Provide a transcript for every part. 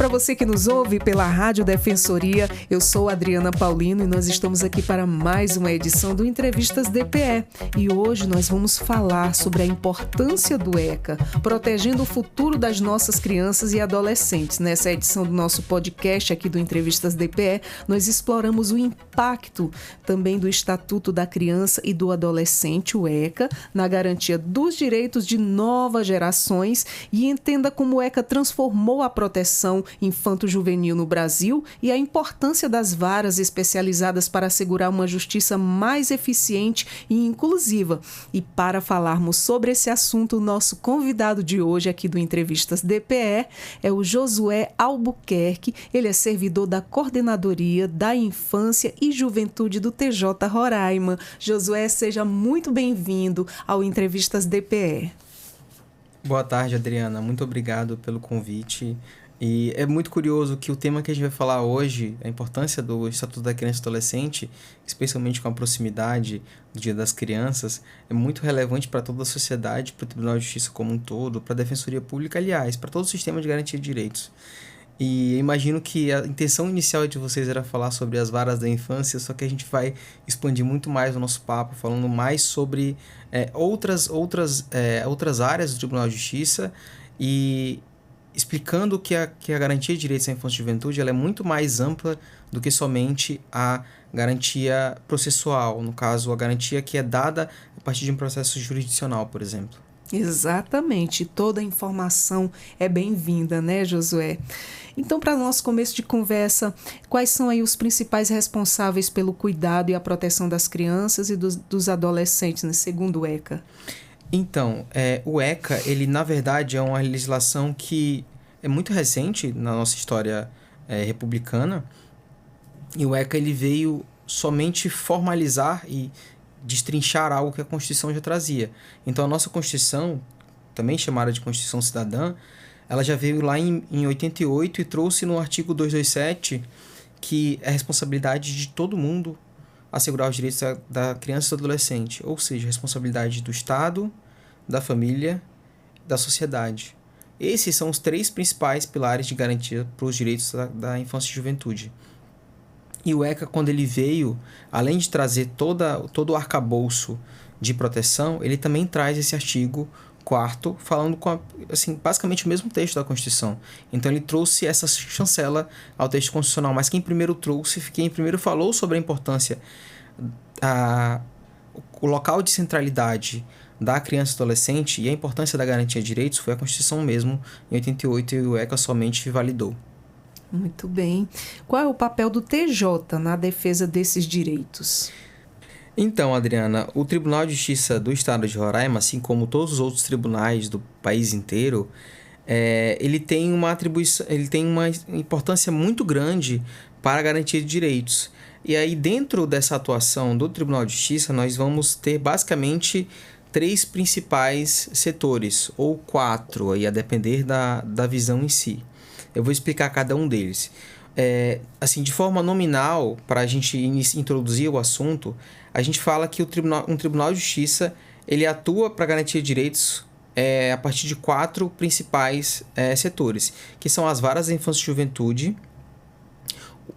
para você que nos ouve pela Rádio Defensoria. Eu sou Adriana Paulino e nós estamos aqui para mais uma edição do Entrevistas DPE. E hoje nós vamos falar sobre a importância do ECA, protegendo o futuro das nossas crianças e adolescentes. Nessa edição do nosso podcast aqui do Entrevistas DPE, nós exploramos o impacto também do Estatuto da Criança e do Adolescente, o ECA, na garantia dos direitos de novas gerações e entenda como o ECA transformou a proteção infanto-juvenil no Brasil e a importância das varas especializadas para assegurar uma justiça mais eficiente e inclusiva. E para falarmos sobre esse assunto, o nosso convidado de hoje aqui do Entrevistas DPE é o Josué Albuquerque. Ele é servidor da Coordenadoria da Infância e Juventude do TJ Roraima. Josué, seja muito bem-vindo ao Entrevistas DPE. Boa tarde, Adriana. Muito obrigado pelo convite. E é muito curioso que o tema que a gente vai falar hoje, a importância do Estatuto da Criança e Adolescente, especialmente com a proximidade do Dia das Crianças, é muito relevante para toda a sociedade, para o Tribunal de Justiça como um todo, para a Defensoria Pública, aliás, para todo o sistema de garantia de direitos. E eu imagino que a intenção inicial de vocês era falar sobre as varas da infância, só que a gente vai expandir muito mais o nosso papo, falando mais sobre outras áreas do Tribunal de Justiça e explicando que a garantia de direitos à infância e juventude ela é muito mais ampla do que somente a garantia processual, no caso, a garantia que é dada a partir de um processo jurisdicional, por exemplo. Exatamente, toda a informação é bem-vinda, né, Josué? Então, para nosso começo de conversa, quais são aí os principais responsáveis pelo cuidado e a proteção das crianças e dos adolescentes, né, segundo o ECA? Então, o ECA, ele na verdade é uma legislação que é muito recente na nossa história republicana, e o ECA ele veio somente formalizar e destrinchar algo que a Constituição já trazia. Então, a nossa Constituição, também chamada de Constituição Cidadã, ela já veio lá em 88 e trouxe no artigo 227 que é a responsabilidade de todo mundo assegurar os direitos da criança e do adolescente, ou seja, a responsabilidade do Estado, da família, da sociedade. Esses são os três principais pilares de garantia para os direitos da infância e juventude. E o ECA, quando ele veio, além de trazer todo o arcabouço de proteção, ele também traz esse artigo 4º, falando basicamente o mesmo texto da Constituição. Então, ele trouxe essa chancela ao texto constitucional, mas quem primeiro falou sobre a importância, o local de centralidade da criança e adolescente e a importância da garantia de direitos foi a Constituição mesmo, em 88, e o ECA somente validou. Muito bem. Qual é o papel do TJ na defesa desses direitos? Então, Adriana, o Tribunal de Justiça do Estado de Roraima, assim como todos os outros tribunais do país inteiro, ele tem uma importância muito grande para a garantia de direitos. E aí, dentro dessa atuação do Tribunal de Justiça, nós vamos ter basicamente 3 principais setores, ou 4, aí, a depender da visão em si. Eu vou explicar cada um deles. De forma nominal, para a gente introduzir o assunto, a gente fala que um Tribunal de Justiça ele atua para garantir direitos a partir de 4 principais setores, que são as varas da infância e juventude,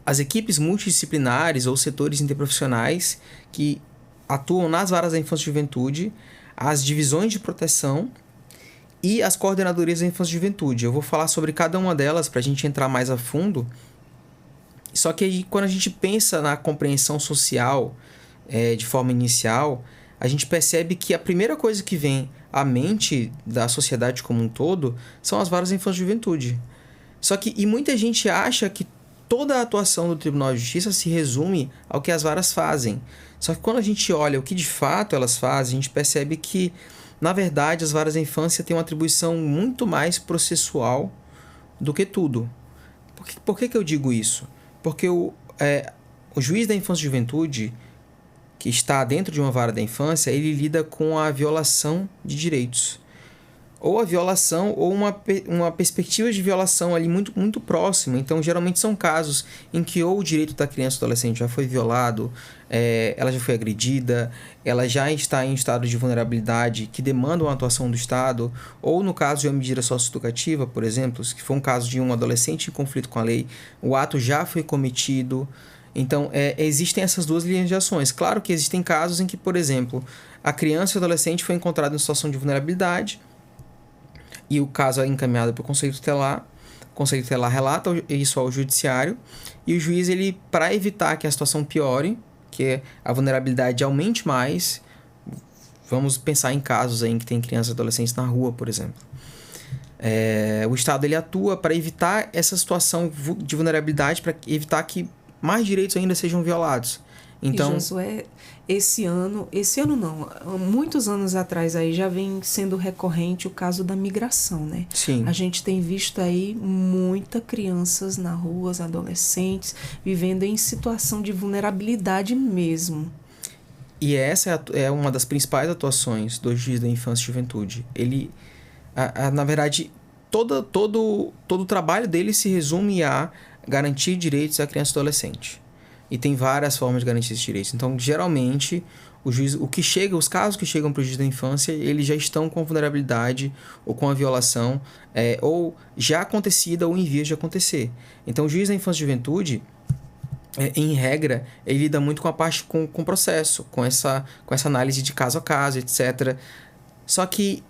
as equipes multidisciplinares ou setores interprofissionais que atuam nas varas da infância e juventude, as divisões de proteção e as coordenadorias da infância e juventude. Eu vou falar sobre cada uma delas para a gente entrar mais a fundo. Só que aí, quando a gente pensa na compreensão social de forma inicial, a gente percebe que a primeira coisa que vem à mente da sociedade como um todo são as varas da infância e juventude. E muita gente acha que toda a atuação do Tribunal de Justiça se resume ao que as varas fazem. Só que quando a gente olha o que de fato elas fazem, a gente percebe que, na verdade, as varas da infância têm uma atribuição muito mais processual do que tudo. Por que eu digo isso? Porque o juiz da infância e juventude, que está dentro de uma vara da infância, ele lida com a violação de direitos. ou a violação ou uma perspectiva de violação ali muito, muito próxima. Então, geralmente são casos em que ou o direito da criança ou adolescente já foi violado, ela já foi agredida, ela já está em estado de vulnerabilidade que demanda uma atuação do Estado, ou no caso de uma medida socioeducativa, por exemplo, que foi um caso de um adolescente em conflito com a lei, o ato já foi cometido. Então, existem essas duas linhas de ações. Claro que existem casos em que, por exemplo, a criança e o adolescente foi encontrado em situação de vulnerabilidade, e o caso é encaminhado para o Conselho Tutelar. O Conselho Tutelar relata isso ao Judiciário. E o juiz, para evitar que a situação piore, que a vulnerabilidade aumente mais, vamos pensar em casos aí em que tem crianças e adolescentes na rua, por exemplo. O Estado ele atua para evitar essa situação de vulnerabilidade, para evitar que mais direitos ainda sejam violados. Então, e Josué, esse ano não, muitos anos atrás aí já vem sendo recorrente o caso da migração, né? Sim. A gente tem visto aí muitas crianças na rua, adolescentes, vivendo em situação de vulnerabilidade mesmo. E essa é uma das principais atuações do juiz da infância e juventude. Ele, na verdade, todo o trabalho dele se resume a garantir direitos à criança e adolescente. E tem várias formas de garantir esses direitos. Então, geralmente, os casos que chegam para o juiz da infância, eles já estão com vulnerabilidade ou com a violação, ou já acontecida ou em vias de acontecer. Então, o juiz da infância e juventude, em regra, ele lida muito com a parte com o processo, com essa análise de caso a caso, etc. Só que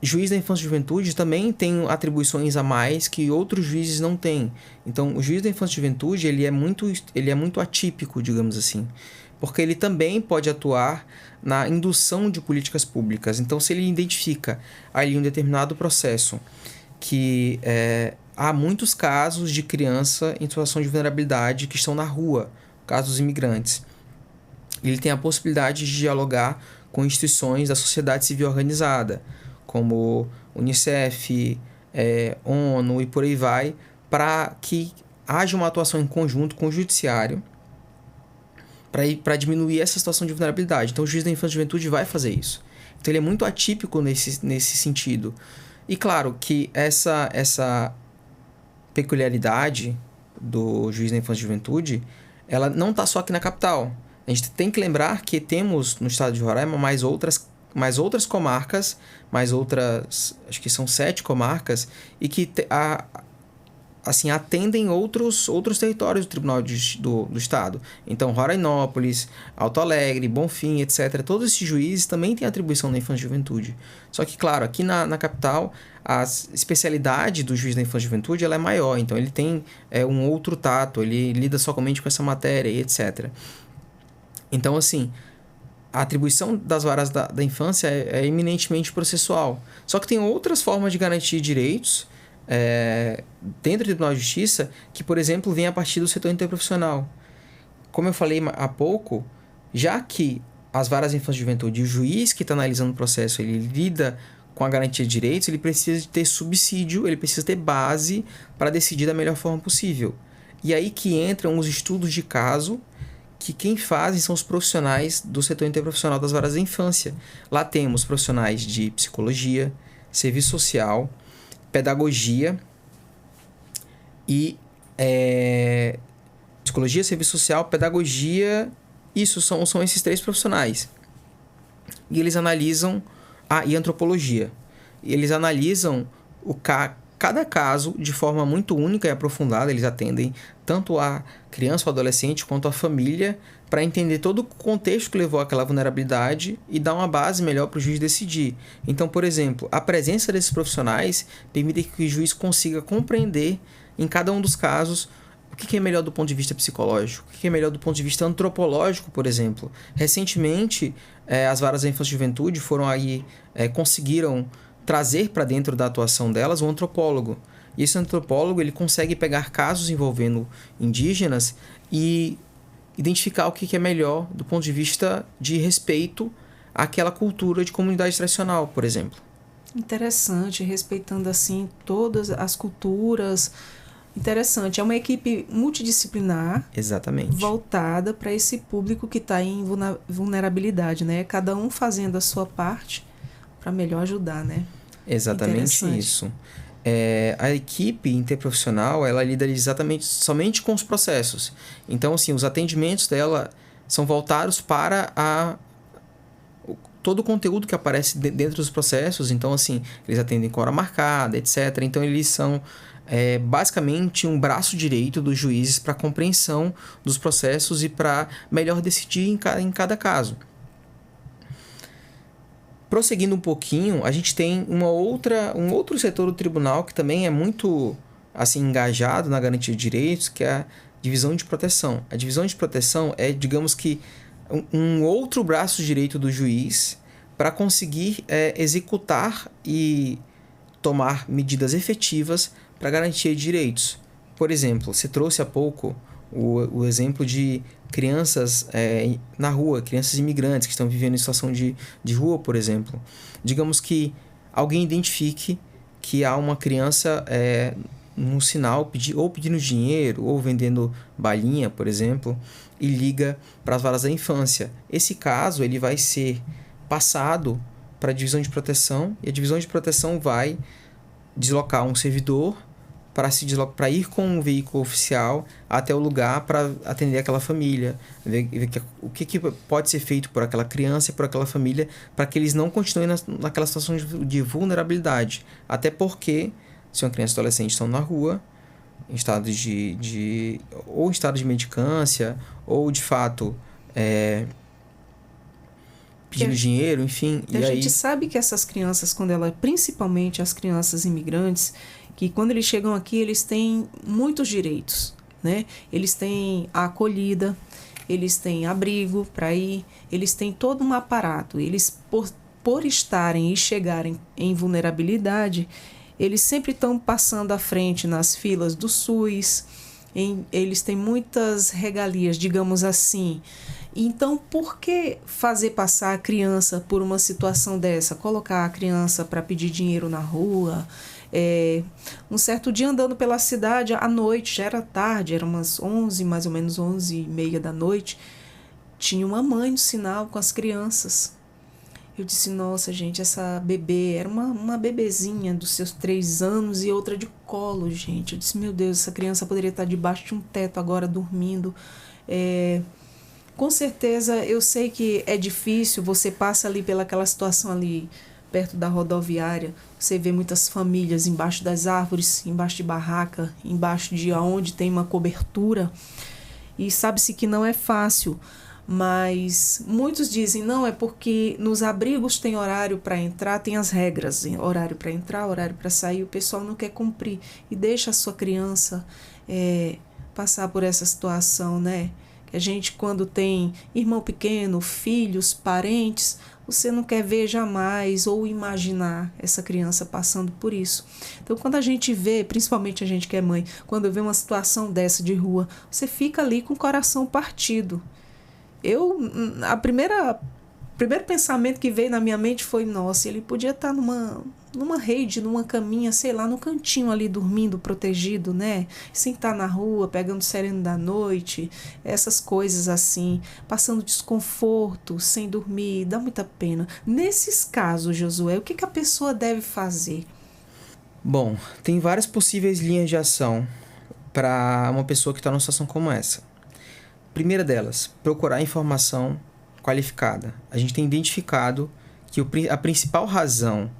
juiz da infância e juventude também tem atribuições a mais que outros juízes não têm. Então, o juiz da infância e juventude ele é muito atípico, digamos assim, porque ele também pode atuar na indução de políticas públicas. Então, se ele identifica ali um determinado processo que há muitos casos de criança em situação de vulnerabilidade que estão na rua, casos dos imigrantes, ele tem a possibilidade de dialogar com instituições da sociedade civil organizada, como Unicef, ONU e por aí vai, para que haja uma atuação em conjunto com o judiciário para diminuir essa situação de vulnerabilidade. Então, o juiz da infância e juventude vai fazer isso. Então, ele é muito atípico nesse sentido. E, claro, que essa peculiaridade do juiz da infância e juventude, ela não está só aqui na capital. A gente tem que lembrar que temos no estado de Roraima mais outras comarcas, acho que são 7 comarcas, e que atendem outros territórios do Tribunal do Estado. Então, Rorainópolis, Alto Alegre, Bonfim, etc. Todos esses juízes também têm atribuição na infância e juventude. Só que, claro, aqui na capital, a especialidade do juiz da infância e juventude ela é maior. Então, ele tem um outro tato, ele lida somente com essa matéria, e etc. Então, assim, a atribuição das varas da infância é eminentemente processual. Só que tem outras formas de garantir direitos dentro do Tribunal de Justiça que, por exemplo, vem a partir do setor interprofissional. Como eu falei há pouco, já que as varas de infância e juventude, o juiz que está analisando o processo, ele lida com a garantia de direitos, ele precisa ter subsídio, ele precisa ter base para decidir da melhor forma possível. E aí que entram os estudos de caso, que quem fazem são os profissionais do setor interprofissional das varas da infância. Lá temos profissionais de psicologia, serviço social, pedagogia e psicologia, serviço social, pedagogia, isso são esses 3 profissionais. E eles analisam e antropologia. E eles analisam cada caso de forma muito única e aprofundada. Eles atendem tanto a criança ou adolescente quanto a família para entender todo o contexto que levou àquela vulnerabilidade e dar uma base melhor para o juiz decidir. Então, por exemplo, a presença desses profissionais permite que o juiz consiga compreender em cada um dos casos o que é melhor do ponto de vista psicológico, o que é melhor do ponto de vista antropológico, por exemplo. Recentemente, as varas da infância e juventude conseguiram trazer para dentro da atuação delas um antropólogo. E esse antropólogo ele consegue pegar casos envolvendo indígenas e identificar o que é melhor do ponto de vista de respeito àquela cultura de comunidade tradicional, por exemplo. Interessante, respeitando assim todas as culturas. Interessante, é uma equipe multidisciplinar. Exatamente. Voltada para esse público que está em vulnerabilidade, né? Cada um fazendo a sua parte para melhor ajudar, né? Exatamente isso. A equipe interprofissional, ela lida somente com os processos. Então, assim, os atendimentos dela são voltados para todo o conteúdo que aparece dentro dos processos. Então, assim, eles atendem com hora marcada, etc. Então, eles são basicamente um braço direito dos juízes para a compreensão dos processos e para melhor decidir em cada caso. Prosseguindo um pouquinho, a gente tem um outro setor do tribunal que também é muito assim, engajado na garantia de direitos, que é a divisão de proteção. A divisão de proteção é, digamos que, um outro braço direito do juiz para conseguir executar e tomar medidas efetivas para garantia de direitos. Por exemplo, você trouxe há pouco o exemplo de crianças na rua, crianças imigrantes que estão vivendo em situação de rua, por exemplo. Digamos que alguém identifique que há uma criança num sinal ou pedindo dinheiro ou vendendo balinha, por exemplo, e liga para as varas da infância. Esse caso ele vai ser passado para a divisão de proteção e a divisão de proteção vai deslocar um servidor para ir com um veículo oficial até o lugar para atender aquela família, ver o que pode ser feito por aquela criança e por aquela família para que eles não continuem naquela situação de vulnerabilidade. Até porque, se uma criança e adolescente estão na rua, em estado ou em estado de mendicância, ou de fato pedindo dinheiro, enfim. A gente sabe que essas crianças, principalmente as crianças imigrantes, que quando eles chegam aqui, eles têm muitos direitos, né? Eles têm a acolhida, eles têm abrigo para ir, eles têm todo um aparato. Eles, por estarem e chegarem em vulnerabilidade, eles sempre estão passando à frente nas filas do SUS, eles têm muitas regalias, digamos assim. Então, por que fazer passar a criança por uma situação dessa? Colocar a criança para pedir dinheiro na rua? Um certo dia andando pela cidade à noite, já era tarde, era umas 11, mais ou menos 11h30 da noite, tinha uma mãe no sinal com as crianças. Eu disse, nossa gente, essa bebê, era uma bebezinha dos seus 3 anos e outra de colo, gente. Eu disse, meu Deus, essa criança poderia estar debaixo de um teto agora dormindo. Com certeza, eu sei que é difícil, você passa ali pelaquela situação ali, perto da rodoviária, você vê muitas famílias embaixo das árvores, embaixo de barraca, embaixo de onde tem uma cobertura, e sabe-se que não é fácil, mas muitos dizem, não, é porque nos abrigos tem horário para entrar, tem as regras, horário para entrar, horário para sair, o pessoal não quer cumprir, e deixa a sua criança passar por essa situação, né? Que a gente, quando tem irmão pequeno, filhos, parentes, você não quer ver jamais ou imaginar essa criança passando por isso. Então, quando a gente vê, principalmente a gente que é mãe, quando vê uma situação dessa de rua, você fica ali com o coração partido. O primeiro pensamento que veio na minha mente foi, nossa, ele podia estar numa rede, numa caminha, sei lá, no cantinho ali dormindo, protegido, né? Sem estar na rua, pegando sereno da noite, essas coisas assim, passando desconforto, sem dormir, dá muita pena. Nesses casos, Josué, o que a pessoa deve fazer? Bom, tem várias possíveis linhas de ação para uma pessoa que está numa situação como essa. Primeira delas, procurar informação qualificada. A gente tem identificado que a principal razão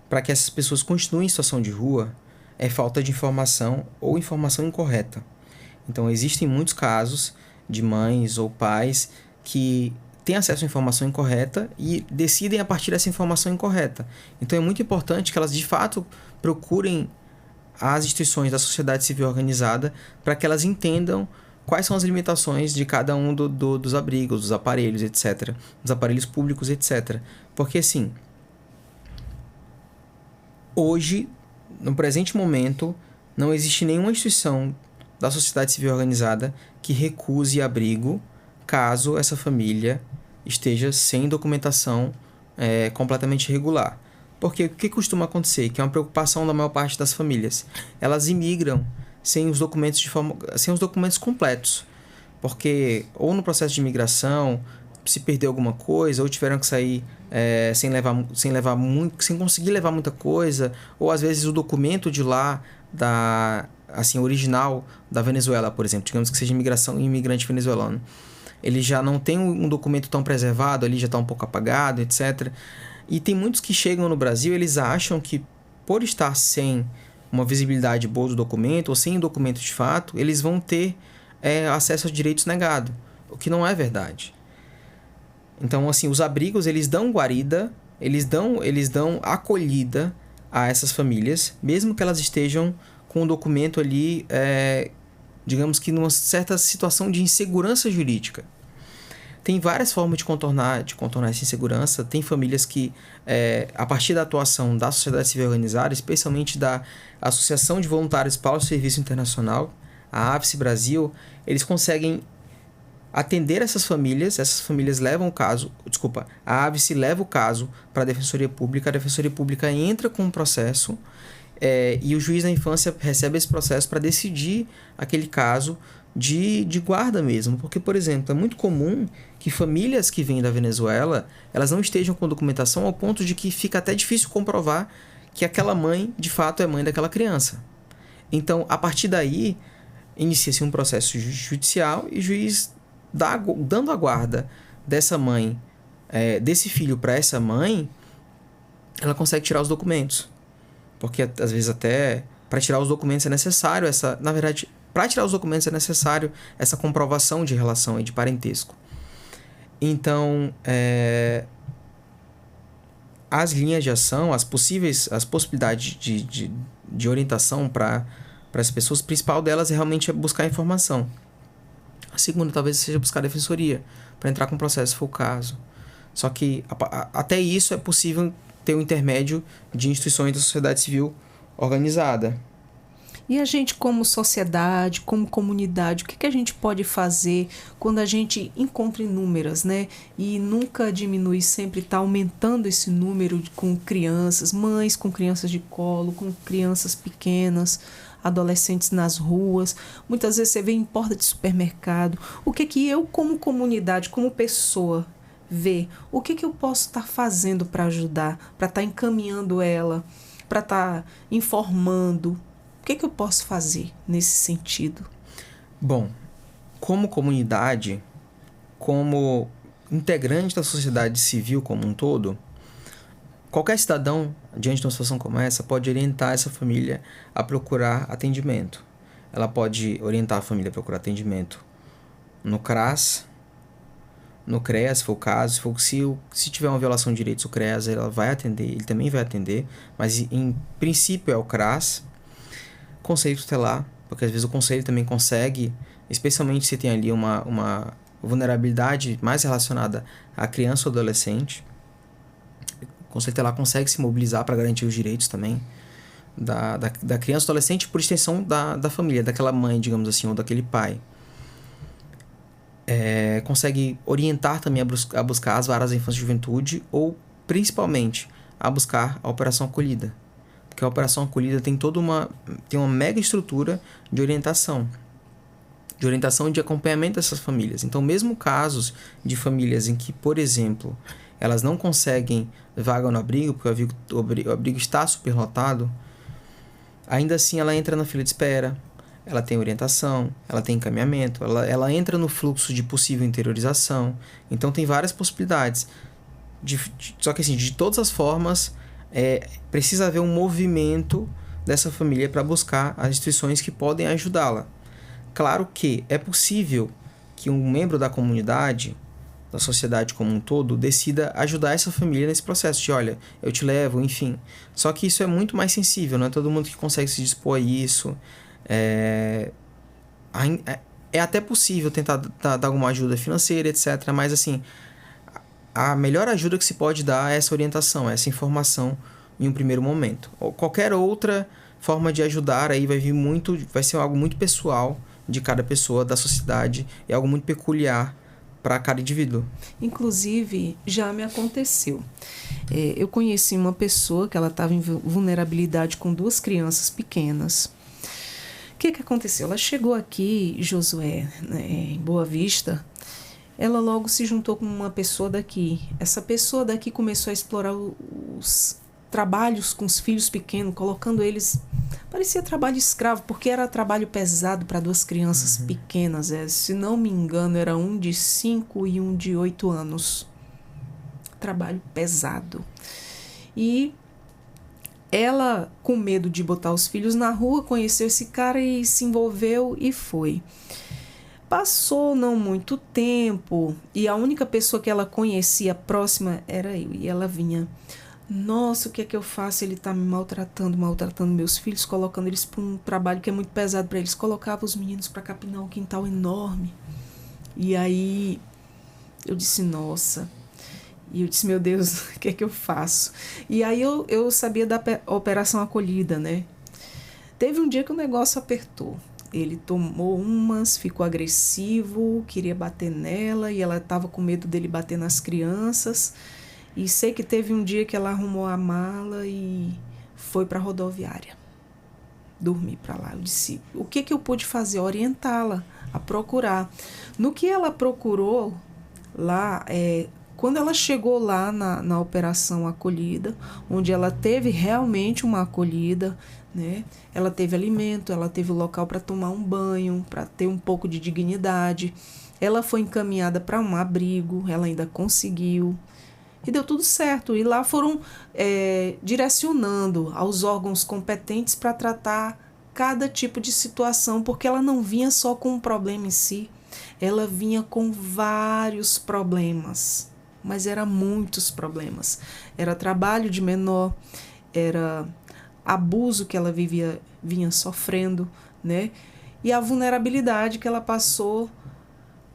para que essas pessoas continuem em situação de rua é falta de informação ou informação incorreta. Então, existem muitos casos de mães ou pais que têm acesso à informação incorreta e decidem a partir dessa informação incorreta. Então, é muito importante que elas, de fato, procurem as instituições da sociedade civil organizada para que elas entendam quais são as limitações de cada um dos abrigos, dos aparelhos, etc. Dos aparelhos públicos, etc. Porque, assim, hoje, no presente momento, não existe nenhuma instituição da sociedade civil organizada que recuse abrigo caso essa família esteja sem documentação completamente regular. Porque o que costuma acontecer? Que é uma preocupação da maior parte das famílias. Elas imigram sem os documentos completos. Porque ou no processo de imigração se perdeu alguma coisa, ou tiveram que sair sem conseguir levar muita coisa, ou às vezes o documento de lá, original da Venezuela, por exemplo, digamos que seja imigrante venezuelano, ele já não tem um documento tão preservado, ali já está um pouco apagado, etc. E tem muitos que chegam no Brasil, eles acham que por estar sem uma visibilidade boa do documento, ou sem o documento de fato, eles vão ter acesso aos direitos negado, o que não é verdade. Então, assim, os abrigos, eles dão guarida, eles dão acolhida a essas famílias, mesmo que elas estejam com o documento ali, digamos que numa certa situação de insegurança jurídica. Tem várias formas de contornar essa insegurança. Tem famílias que, a partir da atuação da sociedade civil organizada, especialmente da Associação de Voluntários para o Serviço Internacional, a AVSE Brasil, eles conseguem atender essas famílias levam o caso, a AVSE leva o caso para a Defensoria Pública entra com um processo e o juiz da infância recebe esse processo para decidir aquele caso de guarda mesmo. Porque, por exemplo, é muito comum que famílias que vêm da Venezuela, elas não estejam com documentação ao ponto de que fica até difícil comprovar que aquela mãe, de fato, é mãe daquela criança. Então, a partir daí, inicia-se um processo judicial e o juiz, dando a guarda dessa mãe, desse filho para essa mãe, ela consegue tirar os documentos. Porque, às vezes, até para tirar os documentos é necessário para tirar os documentos é necessário essa comprovação de relação e de parentesco. Então, as linhas de ação, as possibilidades de orientação para as pessoas, o principal delas é realmente buscar informação. A segunda talvez seja buscar a defensoria, para entrar com o processo, se for o caso. Só que até isso é possível ter um intermédio de instituições da sociedade civil organizada. E a gente, como sociedade, como comunidade, o que a gente pode fazer quando a gente encontra inúmeras, né? E nunca diminui, sempre está aumentando esse número com crianças, mães com crianças de colo, com crianças pequenas, adolescentes nas ruas. Muitas vezes você vê em porta de supermercado. O que eu, como comunidade, como pessoa, ver? O que eu posso estar fazendo para ajudar, para estar encaminhando ela, para estar informando? O que eu posso fazer nesse sentido? Bom, como comunidade, como integrante da sociedade civil como um todo, qualquer cidadão, diante de uma situação como essa, pode orientar essa família a procurar atendimento. Ela pode orientar a família a procurar atendimento no CRAS, no CREAS, se for o caso. Se tiver uma violação de direitos, o CREAS ela vai atender, ele também vai atender, mas em princípio é o CRAS. Conselho tutelar, porque às vezes o conselho também consegue, especialmente se tem ali uma vulnerabilidade mais relacionada à criança ou adolescente. O conselho tutelar consegue se mobilizar para garantir os direitos também da criança ou adolescente, por extensão da família, daquela mãe, digamos assim, ou daquele pai. Consegue orientar também a buscar as varas da infância e juventude, ou principalmente a buscar a operação acolhida. Porque a operação acolhida tem uma mega estrutura de orientação e de acompanhamento dessas famílias. Então, mesmo casos de famílias em que, por exemplo, elas não conseguem vaga no abrigo, porque o abrigo está superlotado, ainda assim ela entra na fila de espera, ela tem orientação, ela tem encaminhamento, ela entra no fluxo de possível interiorização. Então, tem várias possibilidades. Só que, assim, de todas as formas, precisa haver um movimento dessa família para buscar as instituições que podem ajudá-la. Claro que é possível que um membro da comunidade, da sociedade como um todo, decida ajudar essa família nesse processo de, olha, eu te levo, enfim. Só que isso é muito mais sensível, não é todo mundo que consegue se dispor a isso. É até possível tentar dar alguma ajuda financeira, etc. Mas, assim, a melhor ajuda que se pode dar é essa orientação, essa informação em um primeiro momento. Ou qualquer outra forma de ajudar aí vai ser algo muito pessoal de cada pessoa, da sociedade, é algo muito peculiar para cada indivíduo. Inclusive, já me aconteceu. Eu conheci uma pessoa que ela estava em vulnerabilidade com 2 crianças pequenas. O que aconteceu? Ela chegou aqui, Josué, em Boa Vista, ela logo se juntou com uma pessoa daqui. Essa pessoa daqui começou a explorar os trabalhos com os filhos pequenos, colocando eles... Parecia trabalho escravo, porque era trabalho pesado para 2 crianças pequenas. Se não me engano, era um de 5 e um de 8 anos. Trabalho pesado. E ela, com medo de botar os filhos na rua, conheceu esse cara e se envolveu e foi. Passou não muito tempo e a única pessoa que ela conhecia próxima era eu. E ela vinha, nossa, o que é que eu faço? Ele tá me maltratando meus filhos, colocando eles para um trabalho que é muito pesado para eles. Colocava os meninos para capinar um quintal enorme. E aí eu disse, nossa... E eu disse, meu Deus, o que é que eu faço? E aí eu sabia da operação acolhida, né? Teve um dia que o negócio apertou. Ele tomou umas, ficou agressivo, queria bater nela e ela estava com medo dele bater nas crianças. E sei que teve um dia que ela arrumou a mala e foi para a rodoviária. Dormi para lá. Eu disse, o que eu pude fazer? Orientá-la a procurar. No que ela procurou lá... Quando ela chegou lá na operação acolhida, onde ela teve realmente uma acolhida, né? Ela teve alimento, ela teve o local para tomar um banho, para ter um pouco de dignidade. Ela foi encaminhada para um abrigo, ela ainda conseguiu. E deu tudo certo. E lá foram direcionando aos órgãos competentes para tratar cada tipo de situação, porque ela não vinha só com um problema em si, ela vinha com vários problemas. Mas eram muitos problemas. Era trabalho de menor, era abuso que ela vinha sofrendo, né? E a vulnerabilidade que ela passou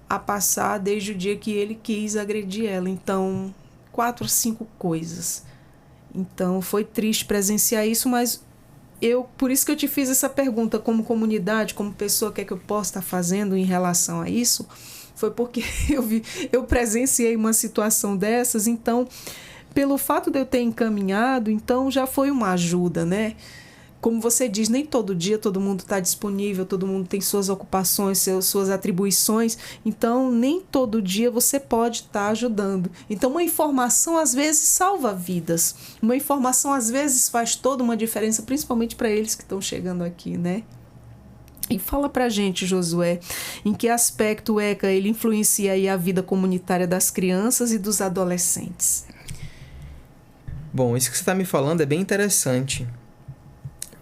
a passar desde o dia que ele quis agredir ela. Então, 4 ou 5 coisas. Então, foi triste presenciar isso, mas por isso que eu te fiz essa pergunta, como comunidade, como pessoa, o que é que eu posso estar fazendo em relação a isso? Foi porque eu presenciei uma situação dessas, então, pelo fato de eu ter encaminhado, então já foi uma ajuda, né? Como você diz, nem todo dia todo mundo está disponível, todo mundo tem suas ocupações, suas atribuições, então nem todo dia você pode estar ajudando. Então uma informação às vezes salva vidas, uma informação às vezes faz toda uma diferença, principalmente para eles que estão chegando aqui, né? E fala pra gente, Josué, em que aspecto o ECA ele influencia aí a vida comunitária das crianças e dos adolescentes? Bom, isso que você está me falando é bem interessante.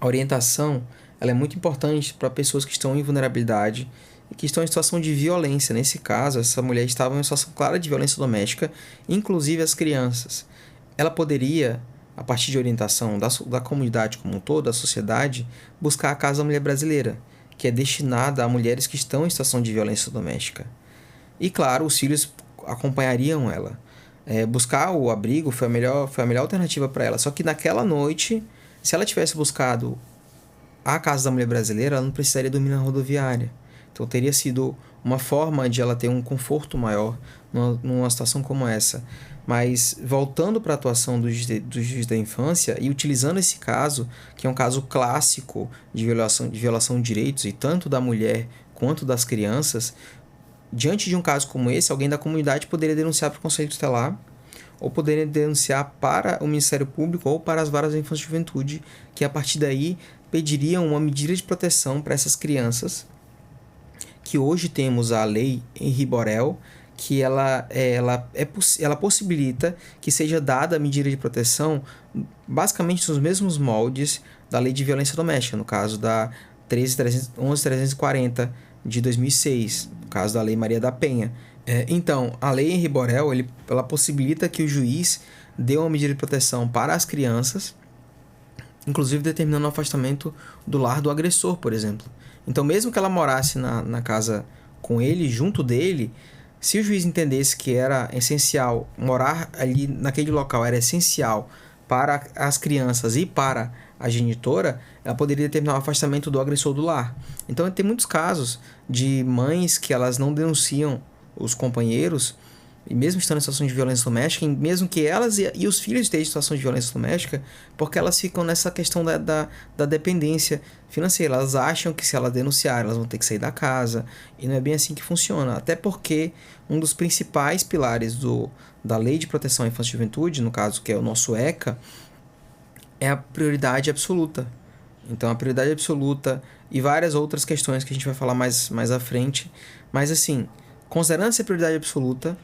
A orientação ela é muito importante para pessoas que estão em vulnerabilidade e que estão em situação de violência. Nesse caso, essa mulher estava em uma situação clara de violência doméstica, inclusive as crianças. Ela poderia, a partir de orientação da comunidade como um todo, da sociedade, buscar a Casa da Mulher Brasileira, que é destinada a mulheres que estão em situação de violência doméstica. E, claro, os filhos acompanhariam ela. Buscar o abrigo foi a melhor alternativa para ela. Só que naquela noite, se ela tivesse buscado a Casa da Mulher Brasileira, ela não precisaria dormir na rodoviária. Então, teria sido uma forma de ela ter um conforto maior numa situação como essa. Mas, voltando para a atuação do juiz da infância e utilizando esse caso, que é um caso clássico de violação de direitos, e tanto da mulher quanto das crianças, diante de um caso como esse, alguém da comunidade poderia denunciar para o Conselho Tutelar, ou poderia denunciar para o Ministério Público ou para as varas da infância e juventude, que a partir daí pediriam uma medida de proteção para essas crianças, que hoje temos a lei Henri Borel, que ela possibilita que seja dada a medida de proteção basicamente nos mesmos moldes da Lei de Violência Doméstica, no caso da 11.340 de 2006, no caso da Lei Maria da Penha. Então, a Lei Henri Borel ela possibilita que o juiz dê uma medida de proteção para as crianças, inclusive determinando o afastamento do lar do agressor, por exemplo. Então, mesmo que ela morasse na casa com ele, junto dele, se o juiz entendesse que era essencial morar ali naquele local, era essencial para as crianças e para a genitora, ela poderia determinar o afastamento do agressor do lar. Então, tem muitos casos de mães que elas não denunciam os companheiros e mesmo estando em situação de violência doméstica, e mesmo que elas e os filhos estejam em situação de violência doméstica, porque elas ficam nessa questão da dependência financeira. Elas acham que se elas denunciarem, elas vão ter que sair da casa, e não é bem assim que funciona. Até porque um dos principais pilares da Lei de Proteção à Infância e Juventude, no caso que é o nosso ECA, é a prioridade absoluta. Então, a prioridade absoluta e várias outras questões que a gente vai falar mais à frente. Mas, assim, considerando essa prioridade absoluta,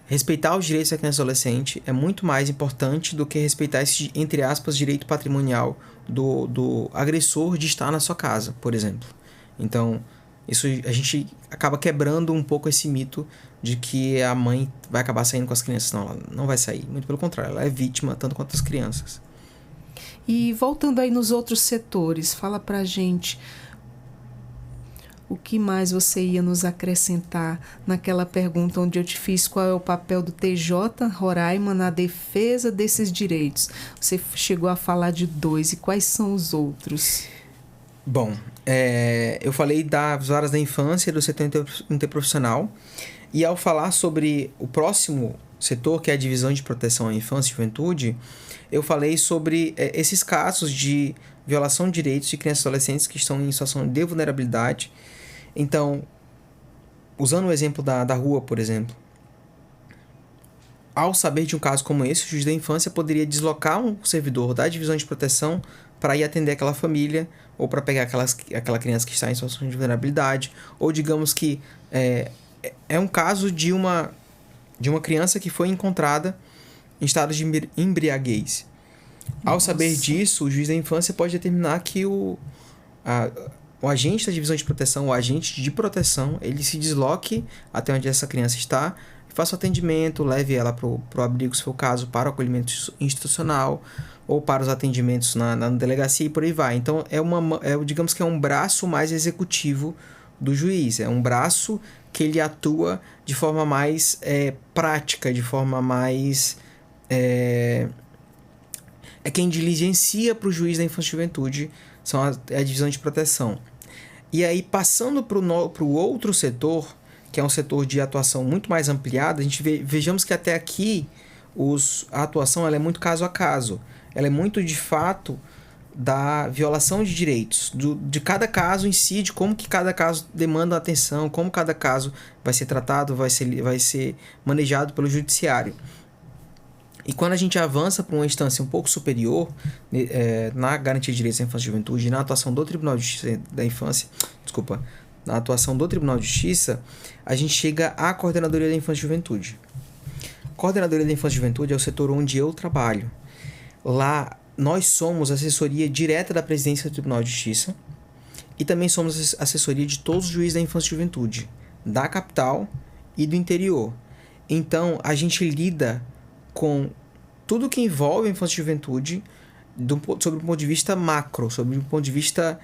respeitar os direitos da criança e do adolescente é muito mais importante do que respeitar esse, entre aspas, direito patrimonial do agressor de estar na sua casa, por exemplo. Então, isso a gente acaba quebrando um pouco esse mito de que a mãe vai acabar saindo com as crianças. Não, ela não vai sair. Muito pelo contrário, ela é vítima tanto quanto as crianças. E voltando aí nos outros setores, fala pra gente o que mais você ia nos acrescentar naquela pergunta onde eu te fiz qual é o papel do TJ Roraima na defesa desses direitos. Você chegou a falar de 2, e quais são os outros? Bom, eu falei das varas da infância e do setor interprofissional, e ao falar sobre o próximo setor, que é a divisão de proteção à infância e juventude, eu falei sobre esses casos de violação de direitos de crianças e adolescentes que estão em situação de vulnerabilidade. Então, usando o exemplo da rua, por exemplo, ao saber de um caso como esse, o juiz da infância poderia deslocar um servidor da divisão de proteção para ir atender aquela família, ou para pegar aquela criança que está em situação de vulnerabilidade, ou digamos que é um caso de uma criança que foi encontrada em estado de embriaguez. Ao saber disso, o juiz da infância pode determinar que o agente da divisão de proteção, o agente de proteção, ele se desloque até onde essa criança está, faça o atendimento, leve ela para o abrigo, se for o caso, para o acolhimento institucional, ou para os atendimentos na delegacia e por aí vai. Então, digamos que é um braço mais executivo do juiz, é um braço que ele atua de forma mais prática, de forma mais... É quem diligencia para o juiz da infância e juventude, são a divisão de proteção. E aí, passando para o outro setor, que é um setor de atuação muito mais ampliada, a gente vejamos que até aqui a atuação ela é muito caso a caso. Ela é muito, de fato, da violação de direitos, de cada caso em si, de como que cada caso demanda atenção, como cada caso vai ser tratado, vai ser manejado pelo judiciário. E quando a gente avança para uma instância um pouco superior, na garantia de direitos da infância e juventude, na atuação do Tribunal de Justiça da Infância, na atuação do Tribunal de Justiça, a gente chega à Coordenadoria da Infância e Juventude. A Coordenadoria da Infância e Juventude é o setor onde eu trabalho. Lá, nós somos assessoria direta da presidência do Tribunal de Justiça e também somos assessoria de todos os juízes da infância e juventude, da capital e do interior. Então, a gente lida com tudo que envolve a infância e juventude sobre um ponto de vista macro, sobre um ponto de vista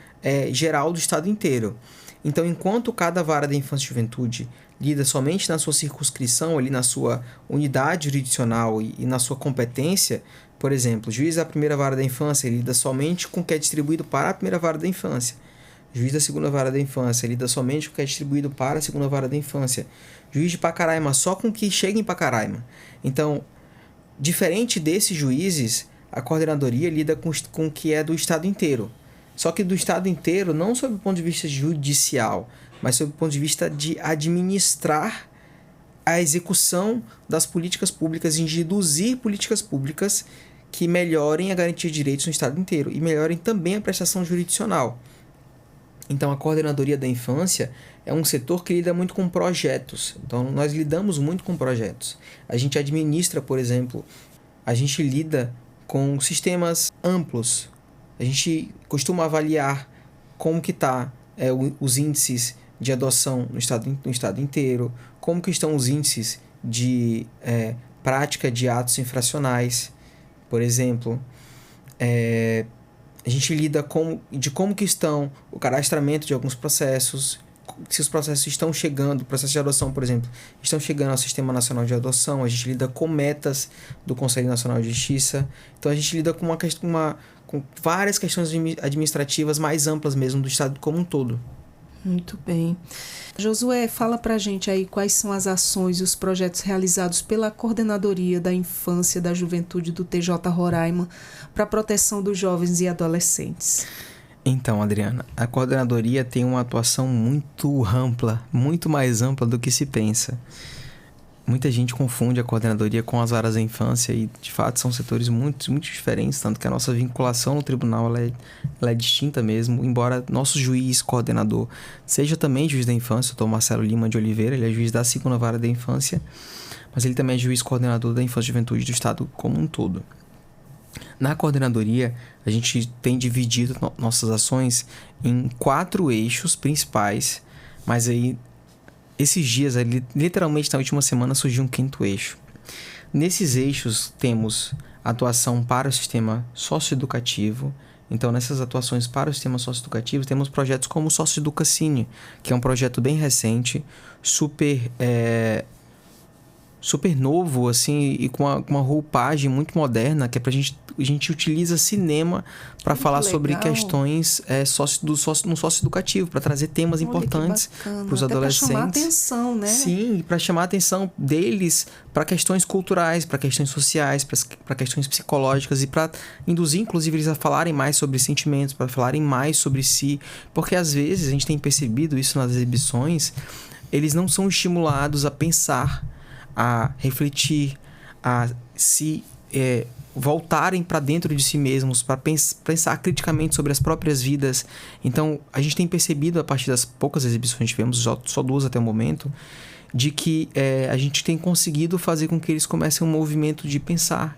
geral do estado inteiro. Então, enquanto cada vara da infância e juventude lida somente na sua circunscrição, ali na sua unidade jurisdicional e na sua competência, por exemplo, o juiz da primeira vara da infância lida somente com o que é distribuído para a primeira vara da infância. O juiz da segunda vara da infância lida somente com o que é distribuído para a segunda vara da infância. O juiz de Pacaraima só com o que chega em Pacaraima. Então, diferente desses juízes, a coordenadoria lida com o que é do estado inteiro. Só que do estado inteiro, não sob o ponto de vista judicial, mas sob o ponto de vista de administrar a execução das políticas públicas e de induzir políticas públicas que melhorem a garantia de direitos no estado inteiro e melhorem também a prestação jurisdicional. Então, a coordenadoria da infância é um setor que lida muito com projetos. Então, nós lidamos muito com projetos. A gente administra, por exemplo, a gente lida com sistemas amplos. A gente costuma avaliar como que está os índices de adoção no estado inteiro, como que estão os índices de prática de atos infracionais, por exemplo. A gente lida de como que estão o cadastramento de alguns processos, se os processos estão chegando, processos de adoção, por exemplo, estão chegando ao Sistema Nacional de Adoção. A gente lida com metas do Conselho Nacional de Justiça. Então, a gente lida com com várias questões administrativas mais amplas mesmo do Estado como um todo. Muito bem. Josué, fala pra gente aí quais são as ações e os projetos realizados pela Coordenadoria da Infância e da Juventude do TJ Roraima para a proteção dos jovens e adolescentes. Então, Adriana, a coordenadoria tem uma atuação muito ampla, muito mais ampla do que se pensa. Muita gente confunde a coordenadoria com as varas da infância e, de fato, são setores muito diferentes, tanto que a nossa vinculação no tribunal ela é distinta mesmo, embora nosso juiz coordenador seja também juiz da infância, o Dr. Marcelo Lima de Oliveira, ele é juiz da 2ª Vara da Infância, mas ele também é juiz coordenador da Infância e Juventude do Estado como um todo. Na coordenadoria, a gente tem dividido nossas ações em 4 eixos principais, mas aí, esses dias, literalmente na última semana, surgiu um 5º eixo. Nesses eixos, temos atuação para o sistema socioeducativo. Então, nessas atuações para o sistema socioeducativo, temos projetos como o Sócio Educacine, que é um projeto bem recente, super novo, assim, e com uma roupagem muito moderna, que é a gente utiliza cinema para falar sobre questões no socioeducativo, para trazer temas importantes para os adolescentes. Para chamar a atenção, né? Sim, para chamar a atenção deles para questões culturais, para questões sociais, para questões psicológicas e para induzir, inclusive, eles a falarem mais sobre sentimentos, para falarem mais sobre si, porque às vezes a gente tem percebido isso nas exibições, eles não são estimulados a pensar, a refletir, a se voltarem para dentro de si mesmos, para pensar criticamente sobre as próprias vidas. Então, a gente tem percebido, a partir das poucas exibições que tivemos, só 2 até o momento, de que a gente tem conseguido fazer com que eles comecem um movimento de pensar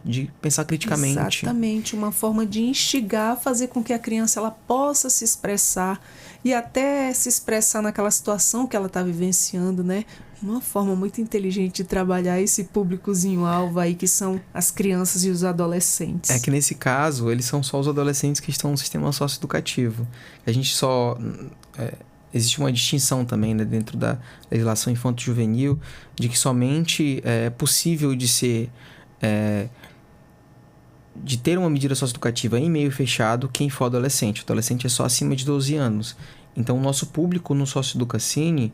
criticamente. Exatamente, uma forma de instigar, fazer com que a criança ela possa se expressar e até se expressar naquela situação que ela está vivenciando, né? Uma forma muito inteligente de trabalhar esse públicozinho-alvo aí, que são as crianças e os adolescentes. É que nesse caso, eles são só os adolescentes que estão no sistema socioeducativo. A gente só... existe uma distinção também, né, dentro da legislação infanto-juvenil, de que somente é possível de ter uma medida socioeducativa em meio fechado quem for adolescente. O adolescente é só acima de 12 anos. Então, o nosso público no Socioeducacine,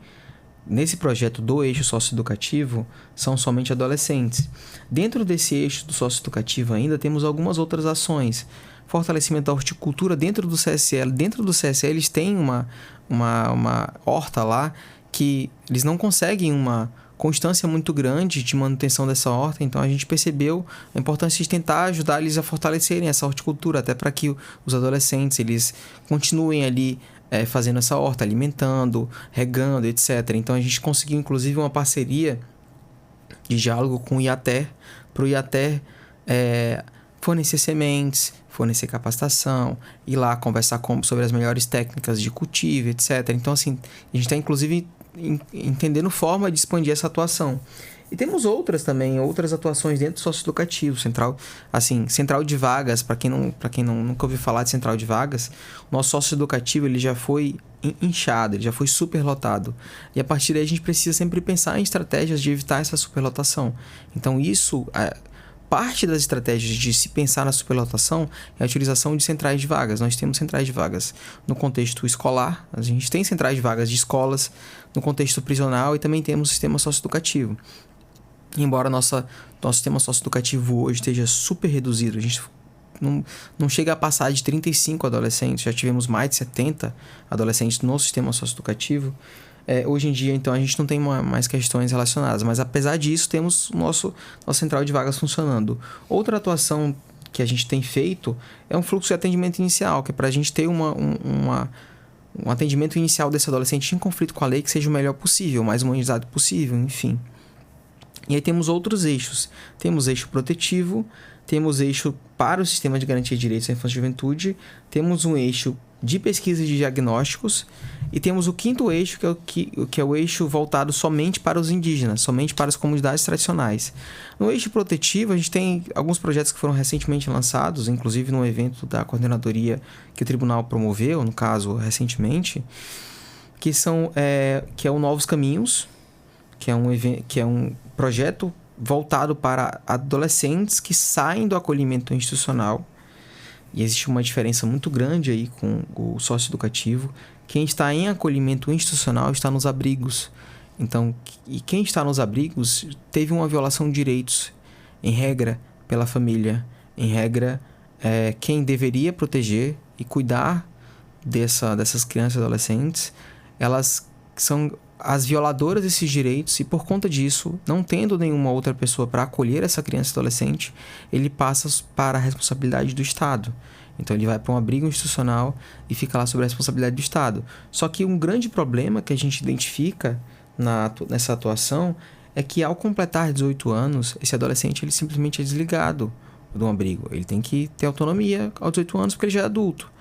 nesse projeto do eixo socioeducativo, são somente adolescentes. Dentro desse eixo do socioeducativo ainda temos algumas outras ações. Fortalecimento da horticultura dentro do CSL. Dentro do CSL eles têm uma horta lá que eles não conseguem uma constância muito grande de manutenção dessa horta, então a gente percebeu a importância de tentar ajudar eles a fortalecerem essa horticultura, até para que os adolescentes eles continuem ali fazendo essa horta, alimentando, regando, etc. Então a gente conseguiu inclusive uma parceria de diálogo com o IATER, para o IATER fornecer sementes, fornecer capacitação, ir lá conversar sobre as melhores técnicas de cultivo, etc. Então, assim, a gente está, inclusive, entendendo forma de expandir essa atuação. E temos outras atuações dentro do socioeducativo, central de vagas, para quem nunca ouviu falar de central de vagas, o nosso socioeducativo ele já foi inchado, ele já foi superlotado. E a partir daí a gente precisa sempre pensar em estratégias de evitar essa superlotação. Então, parte das estratégias de se pensar na superlotação é a utilização de centrais de vagas. Nós temos centrais de vagas no contexto escolar, a gente tem centrais de vagas de escolas, no contexto prisional e também temos o sistema socioeducativo. Embora nosso sistema socioeducativo hoje esteja super reduzido, a gente não chega a passar de 35 adolescentes, já tivemos mais de 70 adolescentes no sistema socioeducativo. Hoje em dia, então, a gente não tem mais questões relacionadas, mas apesar disso, temos nossa central de vagas funcionando. Outra atuação que a gente tem feito é um fluxo de atendimento inicial, que é para a gente ter um atendimento inicial desse adolescente em conflito com a lei que seja o melhor possível, o mais humanizado possível, enfim. E aí temos outros eixos. Temos eixo protetivo, temos eixo para o sistema de garantia de direitos à infância e juventude, temos um eixo de pesquisa e de diagnósticos e temos o 5º eixo, que é o eixo voltado somente para os indígenas, somente para as comunidades tradicionais. No eixo protetivo, a gente tem alguns projetos que foram recentemente lançados, inclusive no evento da coordenadoria que o tribunal promoveu, no caso, recentemente, que é o Novos Caminhos, que é um projeto voltado para adolescentes que saem do acolhimento institucional. E existe uma diferença muito grande aí com o socioeducativo, quem está em acolhimento institucional está nos abrigos. Então, e quem está nos abrigos teve uma violação de direitos, em regra, pela família. Em regra, quem deveria proteger e cuidar dessas crianças e adolescentes, elas são as violadoras desses direitos, e por conta disso, não tendo nenhuma outra pessoa para acolher essa criança e adolescente, ele passa para a responsabilidade do Estado. Então ele vai para um abrigo institucional e fica lá sob a responsabilidade do Estado. Só que um grande problema que a gente identifica nessa atuação é que, ao completar 18 anos, esse adolescente ele simplesmente é desligado de um abrigo. Ele tem que ter autonomia aos 18 anos porque ele já é adulto.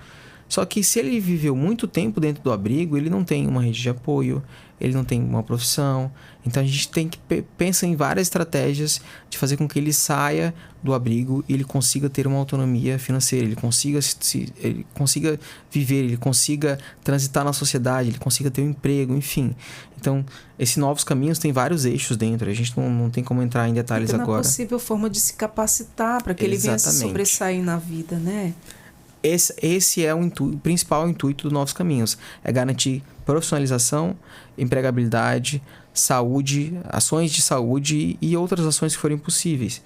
Só que se ele viveu muito tempo dentro do abrigo, ele não tem uma rede de apoio, ele não tem uma profissão. Então a gente tem que pensar em várias estratégias de fazer com que ele saia do abrigo e ele consiga ter uma autonomia financeira, ele consiga viver, ele consiga transitar na sociedade, ele consiga ter um emprego, enfim. Então, esses novos caminhos têm vários eixos dentro, a gente não tem como entrar em detalhes agora. É uma possível forma de se capacitar para que ele venha se sobressair na vida, né? Esse é o principal intuito do Novos Caminhos. É garantir profissionalização, empregabilidade, saúde, ações de saúde e outras ações que forem possíveis.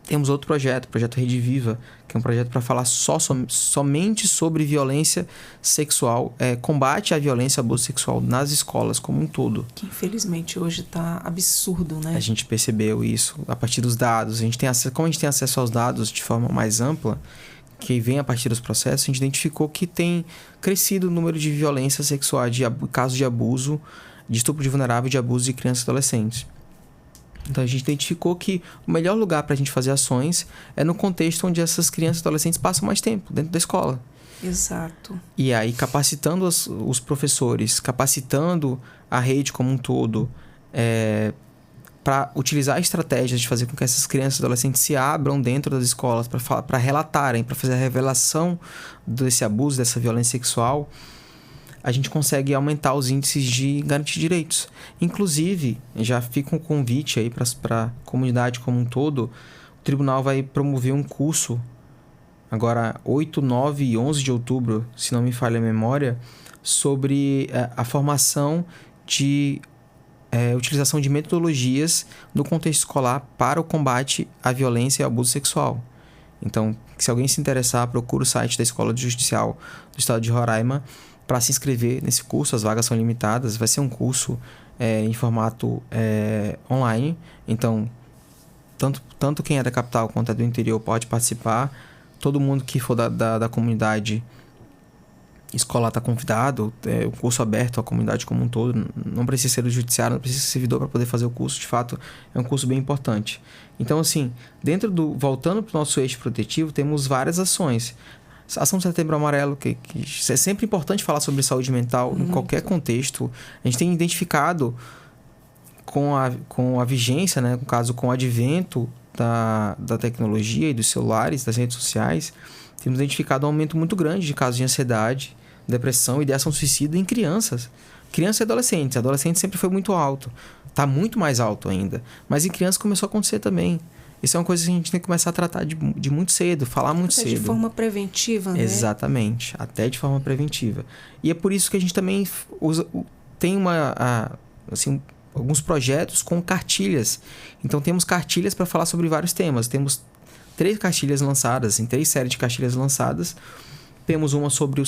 Temos outro projeto, o projeto Rede Viva, que é um projeto para falar somente sobre violência sexual, combate à violência e abuso sexual nas escolas como um todo. Que infelizmente hoje está absurdo, né? A gente percebeu isso a partir dos dados. Como a gente tem acesso aos dados de forma mais ampla, que vem a partir dos processos, a gente identificou que tem crescido o número de violência sexual, de casos de abuso, de estupro de vulnerável e de abuso de crianças e adolescentes. Então a gente identificou que o melhor lugar para a gente fazer ações é no contexto onde essas crianças e adolescentes passam mais tempo, dentro da escola. Exato. E aí, capacitando os professores, capacitando a rede como um todo, para utilizar estratégias de fazer com que essas crianças e adolescentes se abram dentro das escolas para relatarem, para fazer a revelação desse abuso, dessa violência sexual, a gente consegue aumentar os índices de garantir direitos. Inclusive, já fica um convite aí para a comunidade como um todo, o tribunal vai promover um curso, agora 8, 9 e 11 de outubro, se não me falha a memória, sobre a formação de utilização de metodologias no contexto escolar para o combate à violência e ao abuso sexual. Então, se alguém se interessar, procura o site da Escola Judicial do Estado de Roraima para se inscrever nesse curso. As vagas são limitadas. Vai ser um curso em formato online. Então, tanto quem é da capital quanto é do interior pode participar. Todo mundo que for da comunidade escolar está convidado, o curso aberto à comunidade como um todo, não precisa ser do judiciário, não precisa ser servidor para poder fazer o curso, de fato é um curso bem importante. Então assim, voltando para o nosso eixo protetivo, temos várias ações. A ação do Setembro Amarelo, que é sempre importante falar sobre saúde mental em qualquer contexto. A gente tem identificado com a vigência, né, no caso com o advento da tecnologia e dos celulares, das redes sociais, temos identificado um aumento muito grande de casos de ansiedade, depressão e ideação suicida em crianças. Crianças e adolescentes. Adolescente sempre foi muito alto. Está muito mais alto ainda. Mas em crianças começou a acontecer também. Isso é uma coisa que a gente tem que começar a tratar de muito cedo, falar muito cedo. Até de forma preventiva, né? Exatamente. Até de forma preventiva. E é por isso que a gente também tem alguns projetos com cartilhas. Então temos cartilhas para falar sobre vários temas. Temos 3 cartilhas lançadas, 3 séries de cartilhas lançadas. Temos uma sobre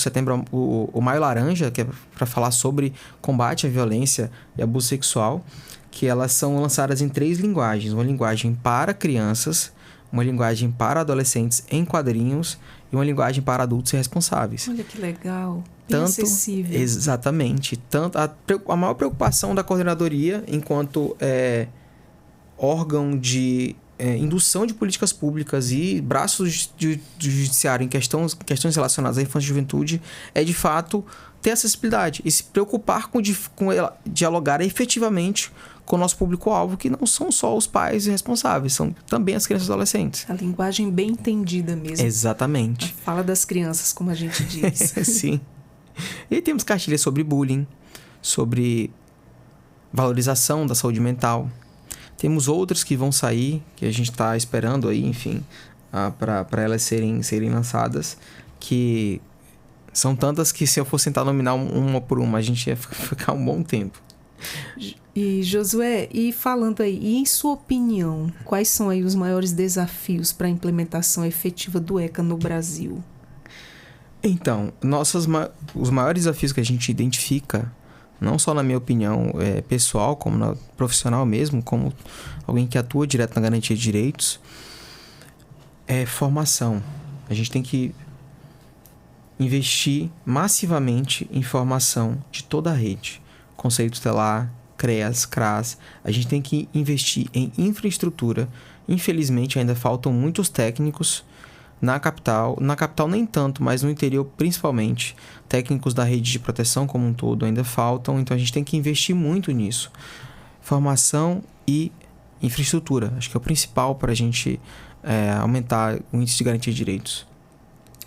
o Maio Laranja, que é para falar sobre combate à violência e abuso sexual, que elas são lançadas em 3 linguagens. Uma linguagem para crianças, uma linguagem para adolescentes em quadrinhos e uma linguagem para adultos responsáveis. Olha que legal, bem acessível. Exatamente. A maior preocupação da coordenadoria, enquanto órgão de indução de políticas públicas e braços do judiciário em questões relacionadas à infância e juventude, é de fato ter acessibilidade e se preocupar com dialogar efetivamente com o nosso público-alvo, que não são só os pais responsáveis, são também as crianças e adolescentes. A linguagem bem entendida mesmo. Exatamente. A fala das crianças, como a gente diz. Sim. E temos cartilhas sobre bullying, sobre valorização da saúde mental. Temos outras que vão sair, que a gente está esperando aí, enfim, para elas serem lançadas, que São tantas que se eu fosse tentar nominar uma por uma, a gente ia ficar um bom tempo. E Josué, e falando aí, e em sua opinião, quais são aí os maiores desafios para a implementação efetiva do ECA no Brasil? Então, os maiores desafios que a gente identifica, não só na minha opinião pessoal, como na profissional mesmo, como alguém que atua direto na garantia de direitos, é formação. A gente tem que investir massivamente em formação de toda a rede. Conselho Tutelar, CREAS, CRAS. A gente tem que investir em infraestrutura. Infelizmente, ainda faltam muitos técnicos na capital nem tanto, mas no interior principalmente. Técnicos da rede de proteção como um todo ainda faltam, então a gente tem que investir muito nisso. Formação e infraestrutura. Acho que é o principal para a gente aumentar o índice de garantia de direitos.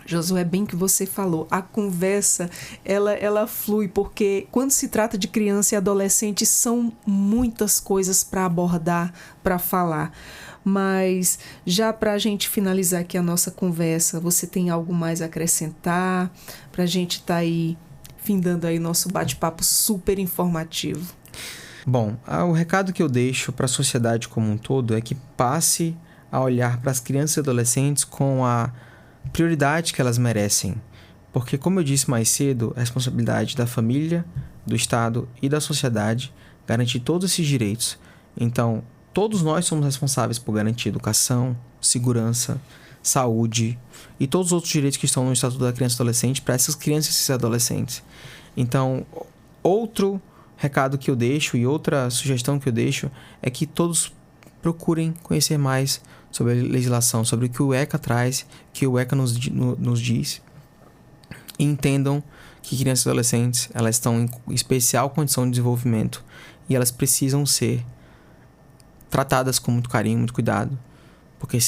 Josué, bem que você falou, a conversa, ela flui, porque quando se trata de criança e adolescente, são muitas coisas para abordar, para falar. Mas já para a gente finalizar aqui a nossa conversa, você tem algo mais a acrescentar para a gente estar aí, findando aí nosso bate-papo super informativo? Bom, o recado que eu deixo para a sociedade como um todo é que passe a olhar para as crianças e adolescentes com a prioridade que elas merecem. Porque, como eu disse mais cedo, é responsabilidade da família, do Estado e da sociedade garantir todos esses direitos. Então, todos nós somos responsáveis por garantir educação, segurança, saúde e todos os outros direitos que estão no Estatuto da Criança e Adolescente para essas crianças e esses adolescentes. Então, outro recado que eu deixo e outra sugestão que eu deixo é que todos procurem conhecer mais sobre a legislação, sobre o que o ECA traz, o que o ECA nos diz, e entendam que crianças e adolescentes elas estão em especial condição de desenvolvimento e elas precisam ser tratadas com muito carinho, muito cuidado, porque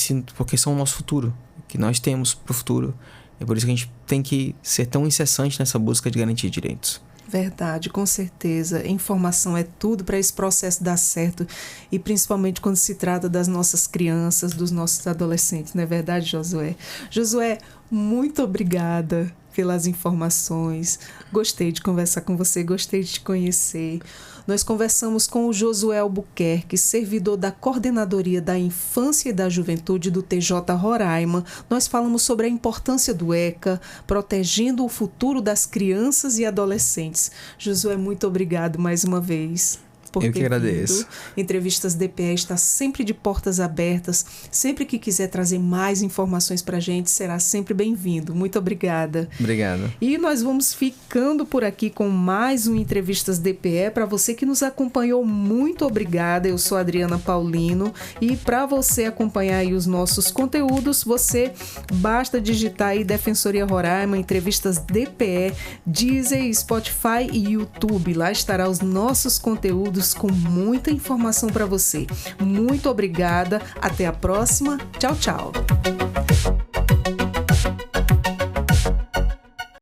são o nosso futuro, que nós temos para o futuro. É por isso que a gente tem que ser tão incessante nessa busca de garantir direitos. Verdade, com certeza. Informação é tudo para esse processo dar certo, e principalmente quando se trata das nossas crianças, dos nossos adolescentes, não é verdade, Josué? Josué, muito obrigada pelas informações. Gostei de conversar com você, gostei de te conhecer. Nós conversamos com o Josué Albuquerque, servidor da Coordenadoria da Infância e da Juventude do TJ Roraima. Nós falamos sobre a importância do ECA, protegendo o futuro das crianças e adolescentes. Josué, muito obrigado mais uma vez. Eu que agradeço. Entrevistas DPE está sempre de portas abertas. Sempre que quiser trazer mais informações para a gente, será sempre bem-vindo. Muito obrigada. Obrigado. E nós vamos ficando por aqui com mais um Entrevistas DPE. Para você que nos acompanhou, muito obrigada. Eu sou Adriana Paulino. E para você acompanhar aí os nossos conteúdos, você basta digitar aí Defensoria Roraima, Entrevistas DPE, Deezer, Spotify e YouTube. Lá estará os nossos conteúdos com muita informação para você. Muito obrigada. Até a próxima. Tchau, tchau.